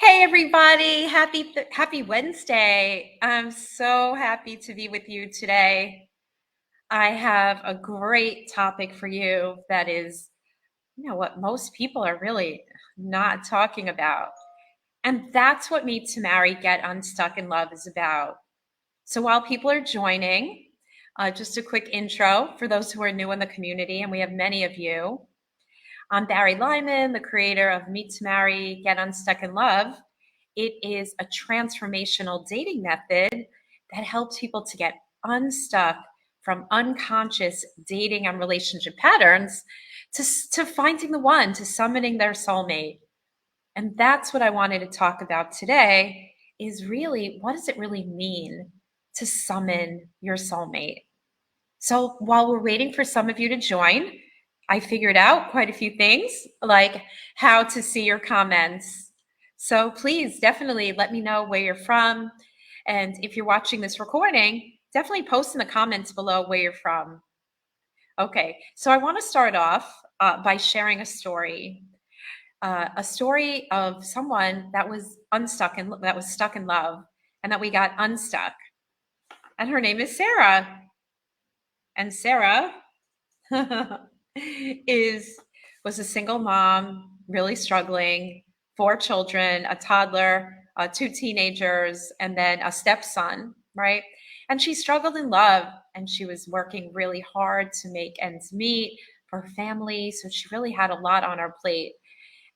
Hey everybody, happy Wednesday. I'm so happy to be with you today. I have a great topic for you that is, what most people are really not talking about. And that's what Meet to Marry, Get Unstuck in Love is about. So while people are joining, just a quick intro for those who are new in the community, and we have many of you. I'm Bari Lyman, the creator of Meet to Marry, Get Unstuck in Love. It is a transformational dating method that helps people to get unstuck from unconscious dating and relationship patterns to finding the one, to summoning their soulmate. And that's what I wanted to talk about today is really, what does it really mean to summon your soulmate? So while we're waiting for some of you to join, I figured out quite a few things, like how to see your comments. So please definitely let me know where you're from. And if you're watching this recording, definitely post in the comments below where you're from. Okay, so I want to start off by sharing a story of someone that was stuck in love, and that we got unstuck. And her name is Sarah. And Sarah is was a single mom, really struggling, 4 children, a toddler, 2 teenagers, and then a stepson, right? And she struggled in love, and she was working really hard to make ends meet for her family. So she really had a lot on her plate,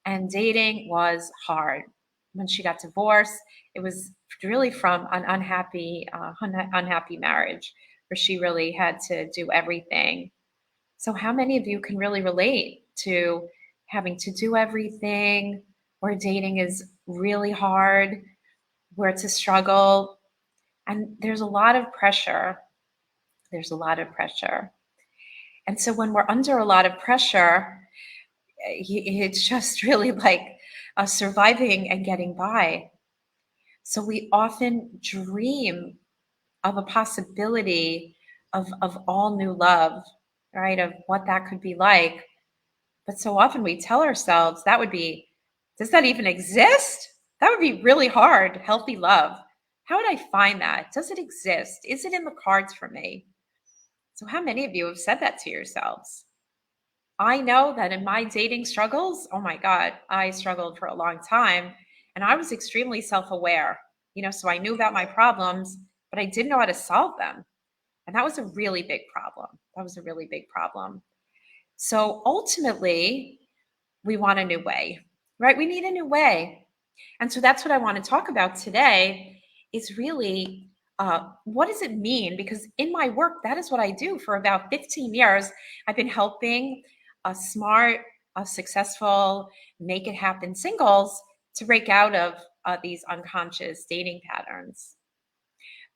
and dating was hard. When she got divorced, it was really from an unhappy marriage where she really had to do everything. So how many of you can really relate to having to do everything, where dating is really hard, where it's a struggle, and there's a lot of pressure. There's a lot of pressure. And so when we're under a lot of pressure, it's just really like surviving and getting by. So we often dream of a possibility of all new love, right? Of what that could be like. But so often we tell ourselves does that even exist? That would be really hard, healthy love. How would I find that? Does it exist? Is it in the cards for me? So, how many of you have said that to yourselves? I know that in my dating struggles, oh my God, I struggled for a long time, and I was extremely self aware, so I knew about my problems, but I didn't know how to solve them. And that was a really big problem. That was a really big problem. So ultimately, we want a new way, right? We need a new way. And so that's what I want to talk about today is really what does it mean? Because in my work, that is what I do for about 15 years. I've been helping smart, successful, make it happen singles to break out of these unconscious dating patterns.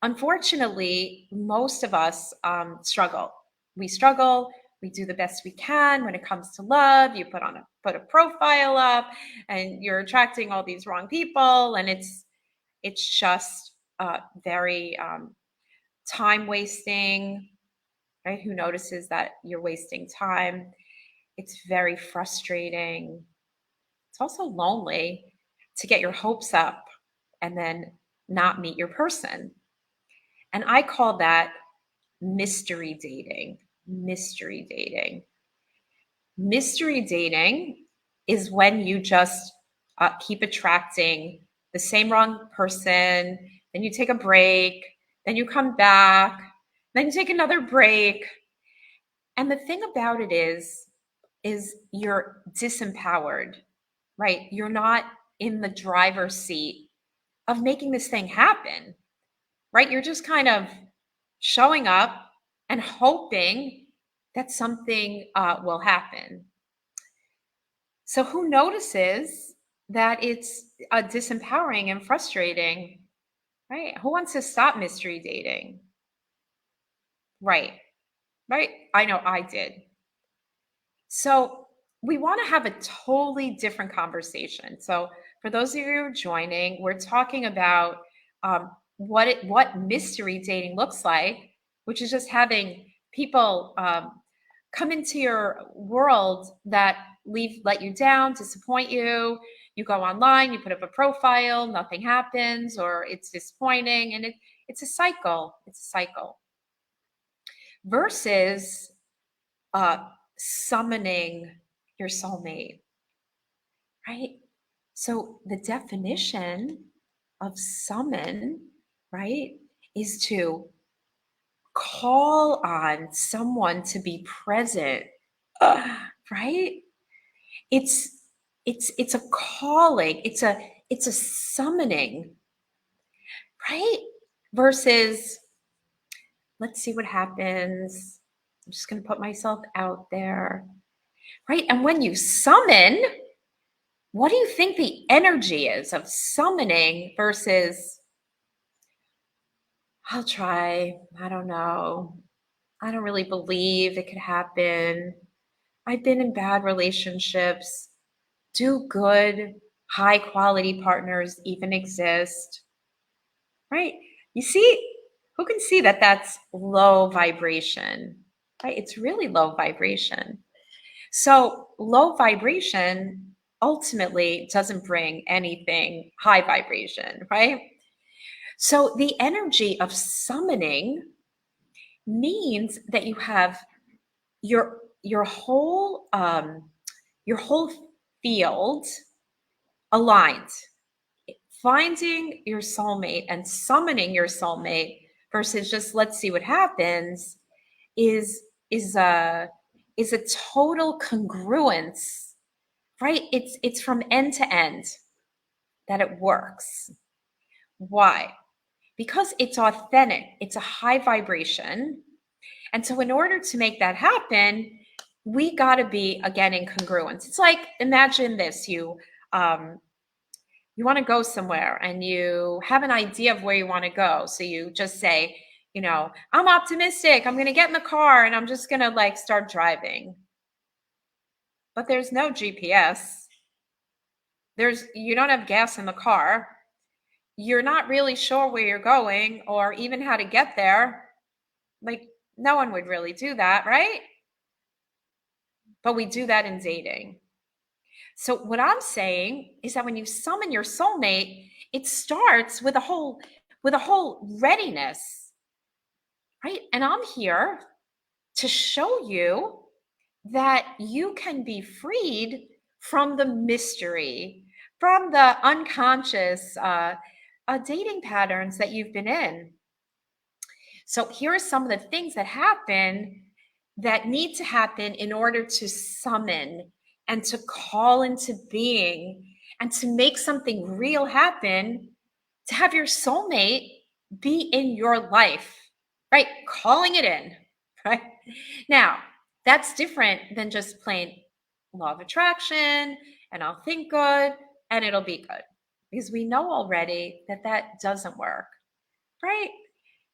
Unfortunately, most of us struggle. We struggle. We do the best we can when it comes to love. You put a profile up, and you're attracting all these wrong people, and it's just very time wasting. Right? Who notices that you're wasting time? It's very frustrating. It's also lonely to get your hopes up and then not meet your person. And I call that mystery dating. Mystery dating. Mystery dating is when you just keep attracting the same wrong person, then you take a break, then you come back, then you take another break. And the thing about it is you're disempowered, right? You're not in the driver's seat of making this thing happen, right? You're just kind of showing up and hoping that something will happen. So, who notices that it's disempowering and frustrating, right? Who wants to stop mystery dating? Right, right? I know I did. So, we want to have a totally different conversation. So, for those of you who are joining, we're talking about what mystery dating looks like, which is just having people come into your world that let you down, disappoint you. You go online, you put up a profile, nothing happens, or it's disappointing, and it's a cycle. It's a cycle. Versus summoning your soulmate, right? So the definition of summon, right, is to call on someone to be present, right? It's it's a calling. It's a summoning, right? Versus let's see what happens. I'm just going to put myself out there, right? And when you summon, what do you think the energy is of summoning versus I'll try, I don't know, I don't really believe it could happen. I've been in bad relationships. Do good, high quality partners even exist? Right? You see, who can see that that's low vibration, right? It's really low vibration. So, low vibration ultimately doesn't bring anything high vibration, right? So, the energy of summoning means that you have your whole field aligned. Finding your soulmate and summoning your soulmate versus just let's see what happens is is a is a total congruence, right? It's from end to end that it works. Why? Because it's authentic. It's a high vibration. And so in order to make that happen, we got to be again in congruence. It's like imagine this, you want to go somewhere and you have an idea of where you want to go. So you just say, I'm optimistic. I'm going to get in the car and I'm just going to like start driving. But there's no GPS. You don't have gas in the car. You're not really sure where you're going or even how to get there. Like no one would really do that, right? But we do that in dating. So what I'm saying is that when you summon your soulmate, it starts with a whole readiness, right? And I'm here to show you that you can be freed from the mystery, from the unconscious dating patterns that you've been in. So here are some of the things that happen that need to happen in order to summon and to call into being and to make something real happen, to have your soulmate be in your life, right? Calling it in, right? Now, that's different than just plain law of attraction and I'll think good and it'll be good. Because we know already that that doesn't work, right?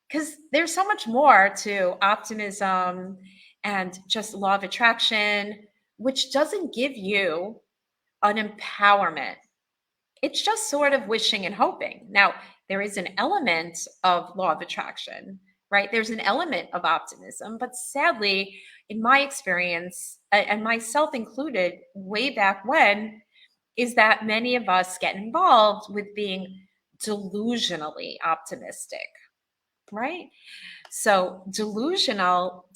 Because there's so much more to optimism and just law of attraction, which doesn't give you an empowerment. It's just sort of wishing and hoping. Now, there is an element of law of attraction, right? There's an element of optimism, but sadly, in my experience, and myself included, way back when, is that many of us get involved with being delusionally optimistic, right? So delusional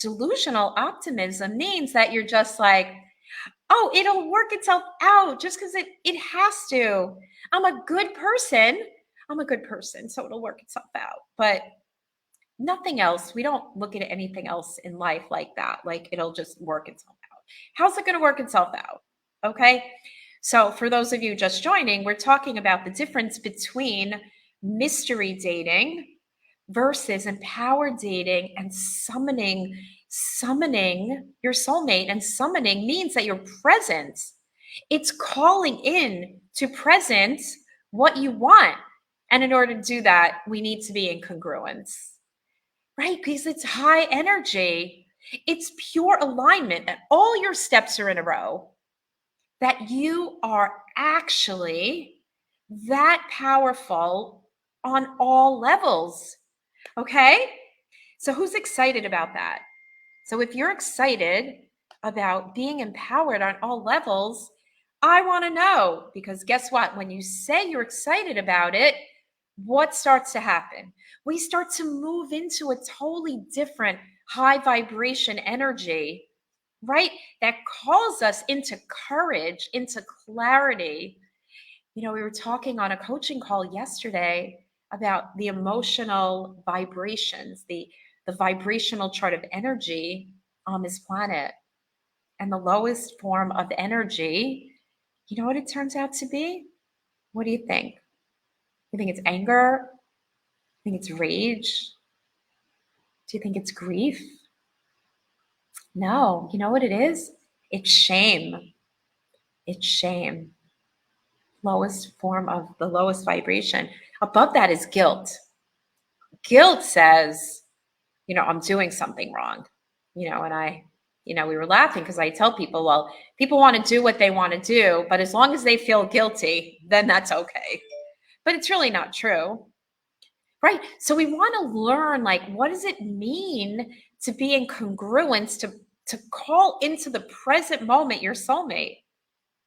optimism means that you're just like, oh, it'll work itself out just because it has to. I'm a good person. So it'll work itself out. But nothing else. We don't look at anything else in life like that. Like it'll just work itself out. How's it going to work itself out? Okay. So for those of you just joining, we're talking about the difference between mystery dating versus empowered dating and summoning your soulmate. And summoning means that you're present. It's calling in to present what you want. And in order to do that, we need to be in congruence, right? Because it's high energy. It's pure alignment and all your steps are in a row, that you are actually that powerful on all levels. Okay? So who's excited about that? So if you're excited about being empowered on all levels, I want to know, because guess what? When you say you're excited about it, what starts to happen? We start to move into a totally different high vibration energy, right? That calls us into courage, into clarity. We were talking on a coaching call yesterday about the emotional vibrations, the vibrational chart of energy on this planet. And the lowest form of energy, you know what it turns out to be? What do you think? You think it's anger? You think it's rage? Do you think it's grief? No. You know what it is? It's shame. It's shame. Lowest form of the lowest vibration. Above that is guilt. Guilt says, I'm doing something wrong. We were laughing because I tell people, well, people want to do what they want to do, but as long as they feel guilty, then that's okay. But it's really not true. Right. So we want to learn, like, what does it mean to be in congruence, to call into the present moment your soulmate,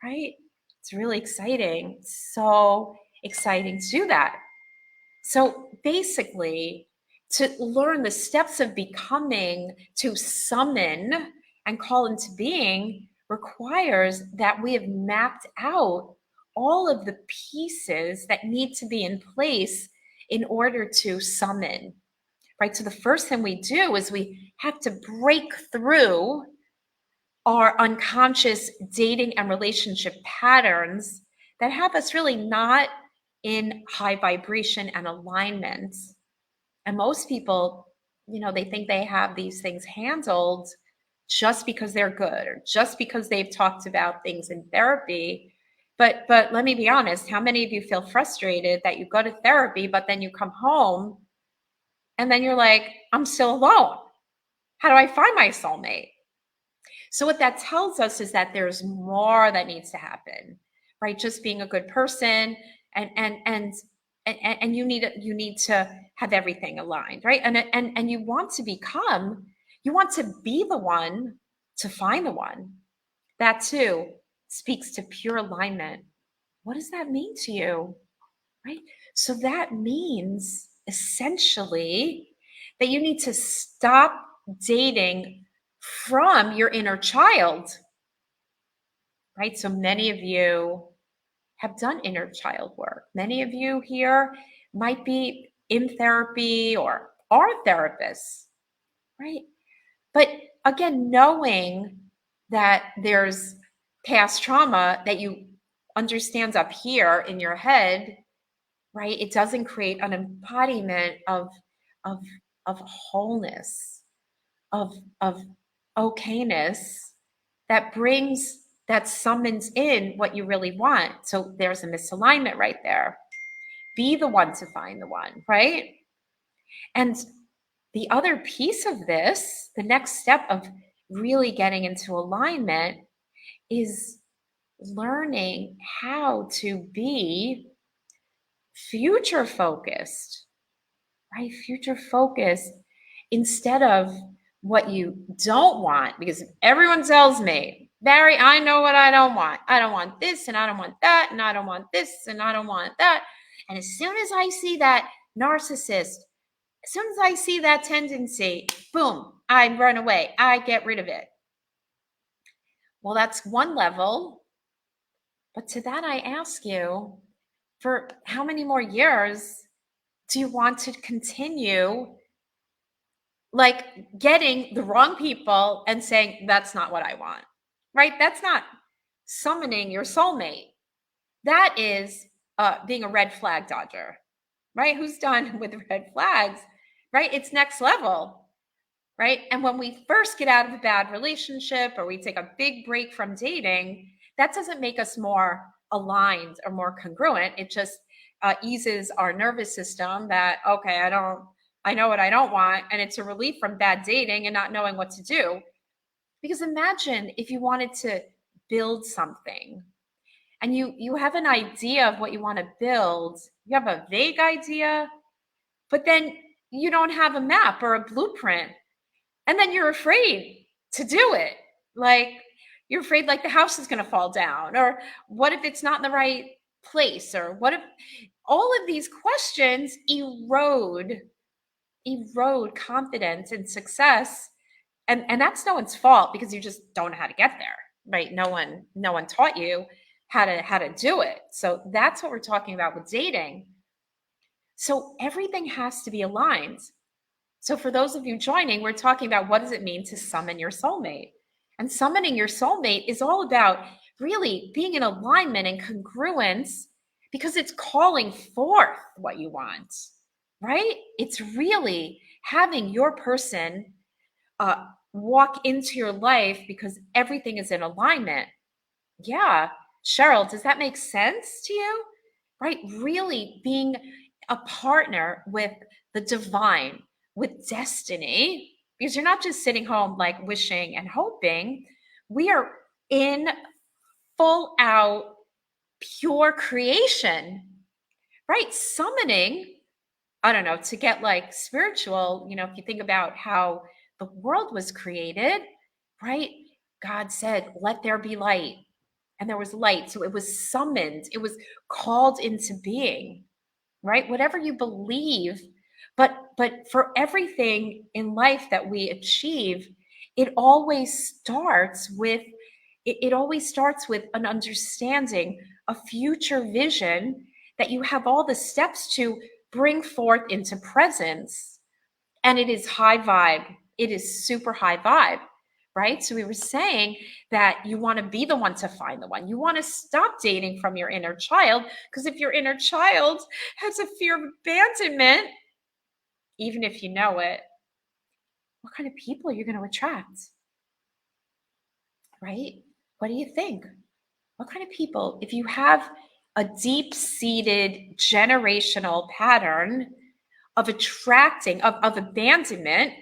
right? It's really exciting. So exciting to do that. So basically, to learn the steps of becoming, to summon and call into being, requires that we have mapped out all of the pieces that need to be in place in order to summon, right? So the first thing we do is we have to break through our unconscious dating and relationship patterns that have us really not in high vibration and alignment. And most people, they think they have these things handled just because they're good or just because they've talked about things in therapy. But let me be honest, how many of you feel frustrated that you go to therapy, but then you come home and then you're like, I'm still alone. How do I find my soulmate? So what that tells us is that there's more that needs to happen, right? Just being a good person and you need to have everything aligned, right? And you want to be the one to find the one. That too speaks to pure alignment. What does that mean to you? Right? So that means essentially that you need to stop dating from your inner child, right? So many of you have done inner child work. Many of you here might be in therapy or are therapists, right? But again, knowing that there's past trauma that you understands up here in your head, right? It doesn't create an embodiment of of wholeness, of okayness that summons in what you really want. So there's a misalignment right there. Be the one to find the one, right? And the other piece of this, the next step of really getting into alignment, is learning how to be future focused, right? Future focused instead of what you don't want. Because if everyone tells me, Bari, I know what I don't want. I don't want this and I don't want that and I don't want this and I don't want that. And as soon as I see that narcissist, as soon as I see that tendency, boom, I run away. I get rid of it. Well, that's one level. But to that, I ask you, for how many more years do you want to continue like getting the wrong people and saying, that's not what I want, right? That's not summoning your soulmate. That is being a red flag dodger, right? Who's done with red flags, right? It's next level, right? And when we first get out of a bad relationship or we take a big break from dating, that doesn't make us more aligned or more congruent. It just eases our nervous system that, okay, I know what I don't want. And it's a relief from bad dating and not knowing what to do. Because imagine if you wanted to build something and you have an idea of what you want to build. You have a vague idea, but then you don't have a map or a blueprint. And then you're afraid to do it. Like, You're afraid like the house is going to fall down, or what if it's not in the right place, or what if all of these questions erode confidence and success. And that's no one's fault, because you just don't know how to get there, right? No one taught you how to do it. So that's what we're talking about with dating. So everything has to be aligned. So for those of you joining, we're talking about what does it mean to summon your soulmate. And summoning your soulmate is all about really being in alignment and congruence, because it's calling forth what you want, right? It's really having your person walk into your life because everything is in alignment. Yeah. Cheryl, does that make sense to you? Right? Really being a partner with the divine, with destiny, because you're not just sitting home like wishing and hoping. We are in full out pure creation, right? Summoning, I don't know, to get like spiritual, if you think about how the world was created, right? God said, let there be light. And there was light. So it was summoned, it was called into being, right? Whatever you believe. But for everything in life that we achieve, it always starts with it always starts with an understanding, a future vision that you have all the steps to bring forth into presence. And it is high vibe. It is super high vibe, right? So we were saying that you want to be the one to find the one. You want to stop dating from your inner child, because if your inner child has a fear of abandonment, even if you know it, what kind of people are you going to attract? Right? What do you think? What kind of people, if you have a deep-seated generational pattern of attracting, of abandonment,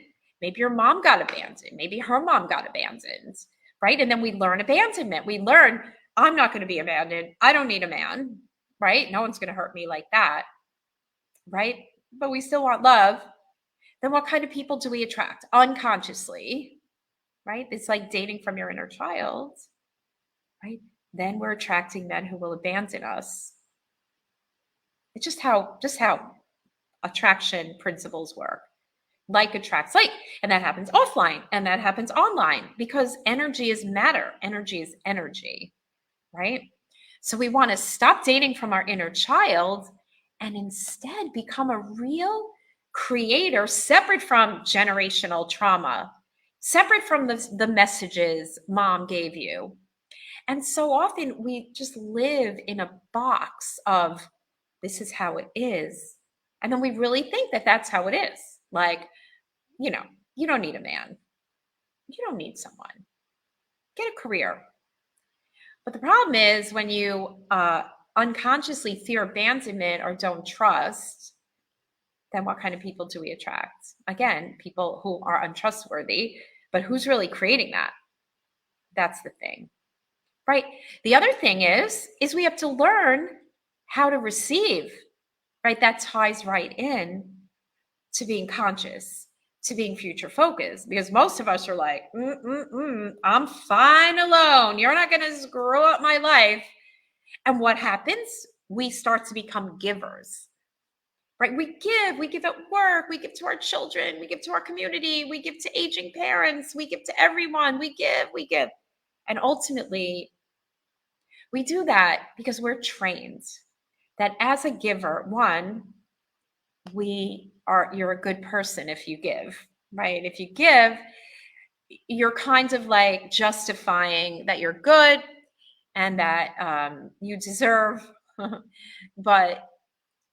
maybe your mom got abandoned, maybe her mom got abandoned, right? And then we learn abandonment. We learn, I'm not going to be abandoned. I don't need a man, right? No one's going to hurt me like that, right? But we still want love. Then what kind of people do we attract unconsciously, right? It's like dating from your inner child, right? Then we're attracting men who will abandon us. It's just how attraction principles work. Like attracts like, and that happens offline and that happens online, because energy is matter. Energy is energy, right? So we want to stop dating from our inner child and instead become a real creator, separate from generational trauma, separate from the messages mom gave you. And so often we just live in a box of, this is how it is. And then we really think that that's how it is. Like, you don't need a man. You don't need someone. Get a career. But the problem is when you unconsciously fear abandonment or don't trust, then what kind of people do we attract? Again, people who are untrustworthy, but who's really creating that? That's the thing, right? The other thing is we have to learn how to receive, right? That ties right in to being conscious, to being future focused, because most of us are like, I'm fine alone. You're not going to screw up my life. And what happens? We start to become givers, right? We give at work, we give to our children, we give to our community, we give to aging parents, we give to everyone, we give. And ultimately, we do that because we're trained that as a giver, one, you're a good person if you give, right? If you give, you're kind of like justifying that you're good and that you deserve, but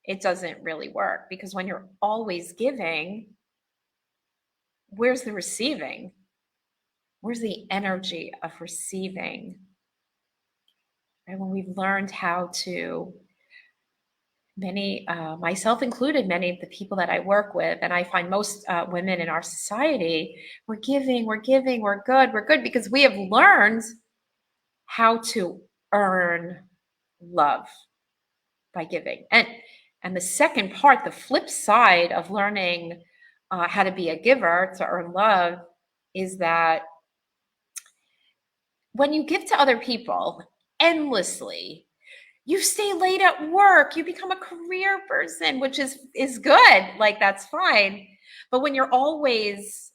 it doesn't really work, because when you're always giving, where's the receiving? Where's the energy of receiving? Right? When we've learned how to, myself included, many of the people that I work with, and I find most women in our society, we're giving, we're good, because we have learned how to earn love by giving. And the second part, the flip side of learning how to be a giver, to earn love, is that when you give to other people endlessly, you stay late at work, you become a career person, which is good. Like, that's fine. But when you're always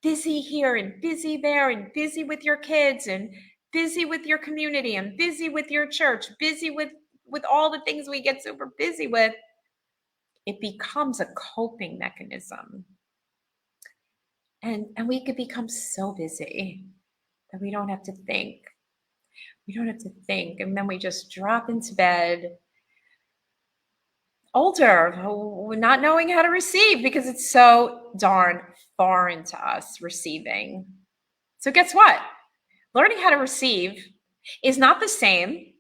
busy here and busy there and busy with your kids and busy with your community and busy with your church, busy with all the things we get super busy with, it becomes a coping mechanism. And we could become so busy that we don't have to think. We don't have to think. And then we just drop into bed, older, not knowing how to receive because it's so darn foreign to us, receiving. So guess what? Learning how to receive is not the same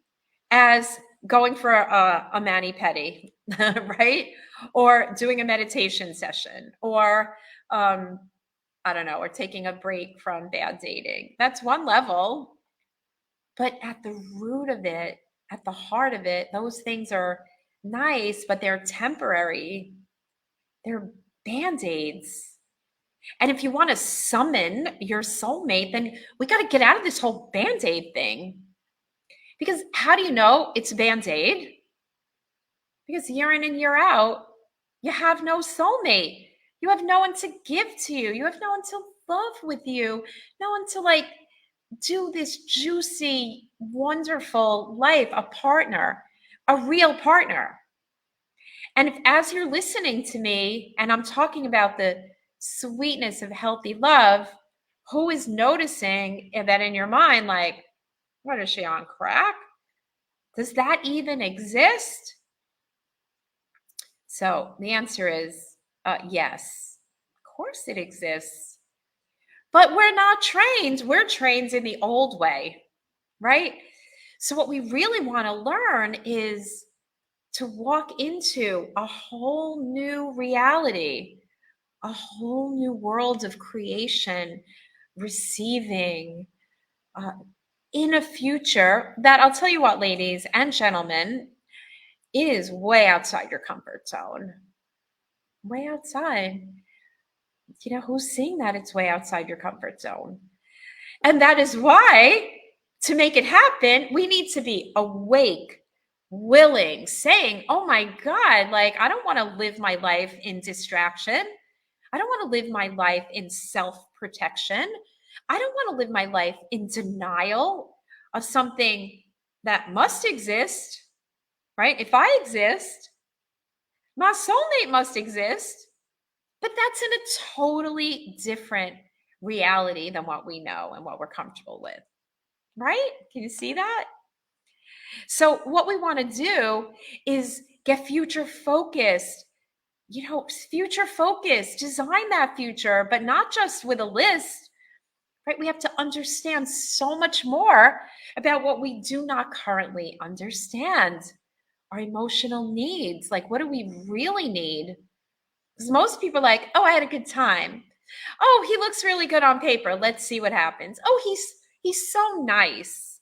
as going for a mani-pedi, right? Or doing a meditation session, or I don't know, or taking a break from bad dating. That's one level. But at the root of it, at the heart of it, those things are nice, but they're temporary. They're band-aids. And if you want to summon your soulmate, then we got to get out of this whole band-aid thing. Because how do you know it's a band-aid? Because year in and year out, you have no soulmate. You have no one to give to you. You have no one to love with you. No one to like do this juicy, wonderful life, a partner, a real partner. And if, as you're listening to me, and I'm talking about the sweetness of healthy love, who is noticing that in your mind, like, what is she on crack? Does that even exist? So the answer is yes. Of course it exists. But we're not trained. We're trained in the old way, right? So what we really want to learn is to walk into a whole new reality, a whole new world of creation, receiving, in a future that, I'll tell you what, ladies and gentlemen, is way outside your comfort zone. Way outside. You know, who's seeing that it's way outside your comfort zone? And that is why, to make it happen, we need to be awake, willing, saying, oh my God, like, I don't want to live my life in distraction. I don't want to live my life in self-protection. I don't want to live my life in denial of something that must exist, right? If I exist, my soulmate must exist, but that's in a totally different reality than what we know and what we're comfortable with, right? Can you see that? So what we want to do is get future focused, future focused, design that future, but not just with a list, right? We have to understand so much more about what we do not currently understand. Our emotional needs, like, what do we really need? Because most people are like, oh, I had a good time. Oh, he looks really good on paper. Let's see what happens. Oh, he's so nice.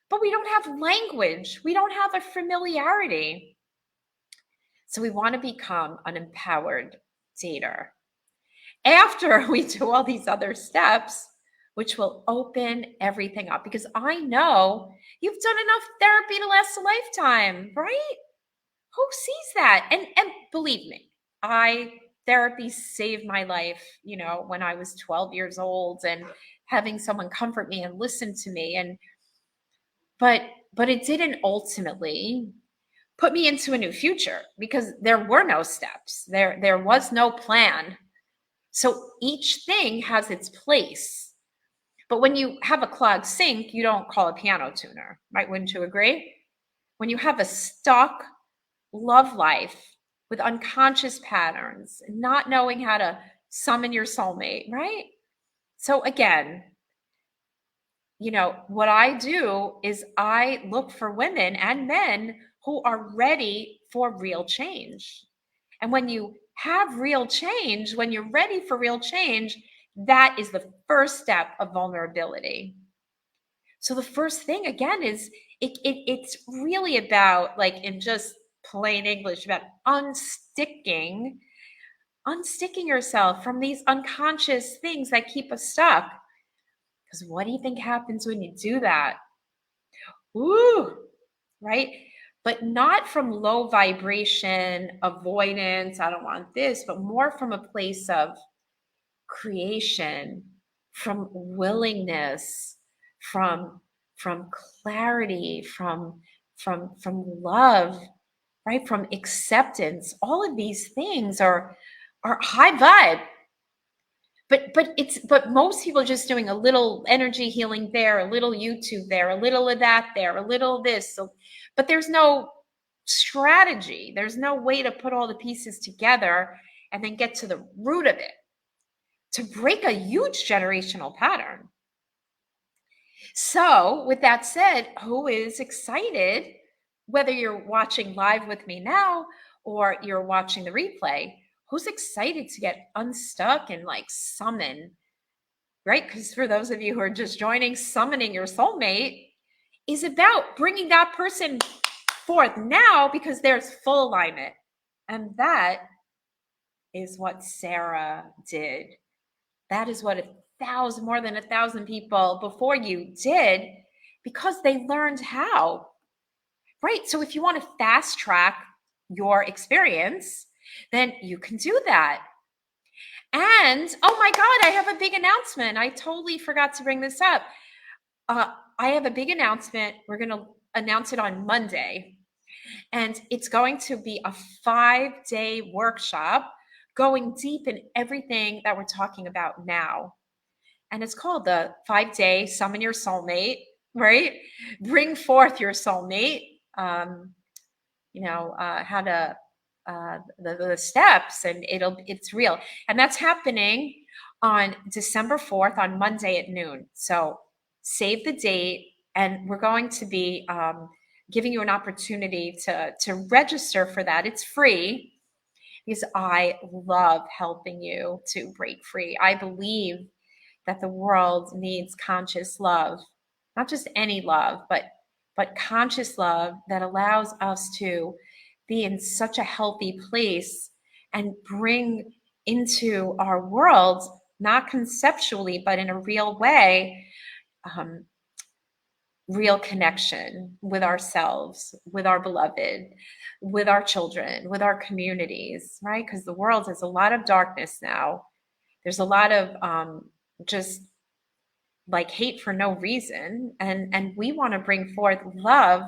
But we don't have language. We don't have a familiarity. So we want to become an empowered dater. After we do all these other steps, which will open everything up, because I know you've done enough therapy to last a lifetime, right? Who sees that? And believe me, therapy saved my life, when I was 12 years old, and having someone comfort me and listen to me. But it didn't ultimately put me into a new future, because there were no steps. There was no plan. So each thing has its place. But when you have a clogged sink, you don't call a piano tuner, right? Wouldn't you agree? When you have a stuck love life with unconscious patterns, not knowing how to summon your soulmate, right? So again, what I do is I look for women and men who are ready for real change. And when you have real change, when you're ready for real change, that is the first step of vulnerability. So the first thing, again, is it's really about, like, in just plain English, about unsticking yourself from these unconscious things that keep us stuck. Because what do you think happens when you do that? Woo, right? But not from low vibration, avoidance, I don't want this, but more from a place of creation, from willingness, from from clarity, from love, right? From acceptance. All of these things are high vibe. But most people are just doing a little energy healing there, a little YouTube there, a little of that there, a little of this. So, but there's no strategy. There's no way to put all the pieces together and then get to the root of it to break a huge generational pattern. So, with that said, who is excited, whether you're watching live with me now or you're watching the replay, who's excited to get unstuck and like summon, right? Because for those of you who are just joining, summoning your soulmate is about bringing that person forth now because there's full alignment. And that is what Sarah did. That is what more than 1,000 people before you did because they learned how, right? So if you want to fast track your experience, then you can do that. And oh my God, I have a big announcement. I totally forgot to bring this up. I have a big announcement. We're going to announce it on Monday. And it's going to be a 5-day workshop going deep in everything that we're talking about now. And it's called the 5-day Summon Your Soulmate, right? Bring forth your soulmate. How to the steps, and it's real. And that's happening on December 4th on Monday at noon. So save the date, and we're going to be giving you an opportunity to register for that. It's free because I love helping you to break free. I believe that the world needs conscious love, not just any love, but conscious love that allows us to be in such a healthy place and bring into our world, not conceptually, but in a real way, real connection with ourselves, with our beloved, with our children, with our communities, right? Because the world has a lot of darkness now. There's a lot of just like hate for no reason, and we want to bring forth love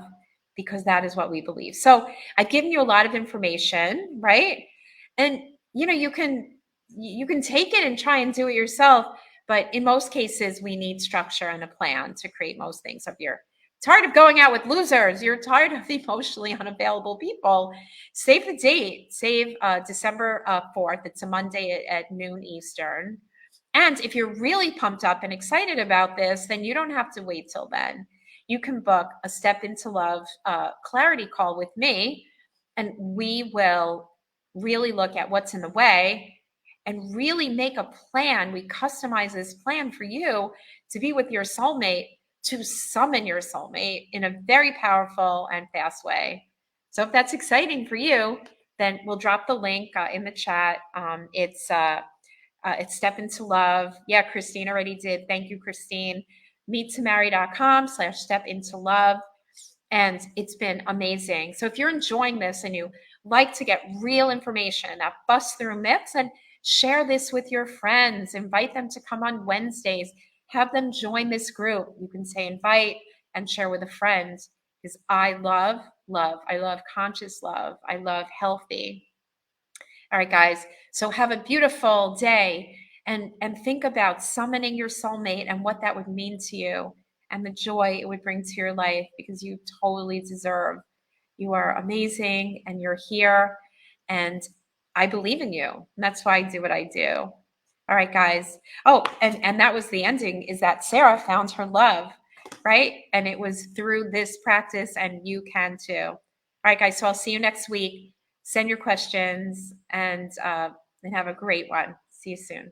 because that is what we believe. So I've given you a lot of information, right? And you can take it and try and do it yourself, but in most cases we need structure and a plan to create most things. If you're tired of going out with losers, you're tired of emotionally unavailable people, save the date. Save December 4th. It's a Monday at noon Eastern. And if you're really pumped up and excited about this, then you don't have to wait till then. You can book a Step into Love clarity call with me, and we will really look at what's in the way and really make a plan. We customize this plan for you to be with your soulmate, to summon your soulmate in a very powerful and fast way. So if that's exciting for you, then we'll drop the link in the chat. It's Step into Love. Yeah, Christine already did. Thank you, Christine. meettomarry.com/step into love. And it's been amazing. So if you're enjoying this and you like to get real information that busts through myths, and share this with your friends, invite them to come on Wednesdays, have them join this group. You can say invite and share with a friend, because I love love. I love conscious love. I love healthy. All right, guys. So have a beautiful day, and think about summoning your soulmate and what that would mean to you and the joy it would bring to your life, because you totally deserve. You are amazing and you're here, and I believe in you. And that's why I do what I do. All right, guys. Oh, and that was the ending, is that Sarah found her love, right? And it was through this practice, and you can too. All right, guys. So I'll see you next week. Send your questions, and have a great one. See you soon.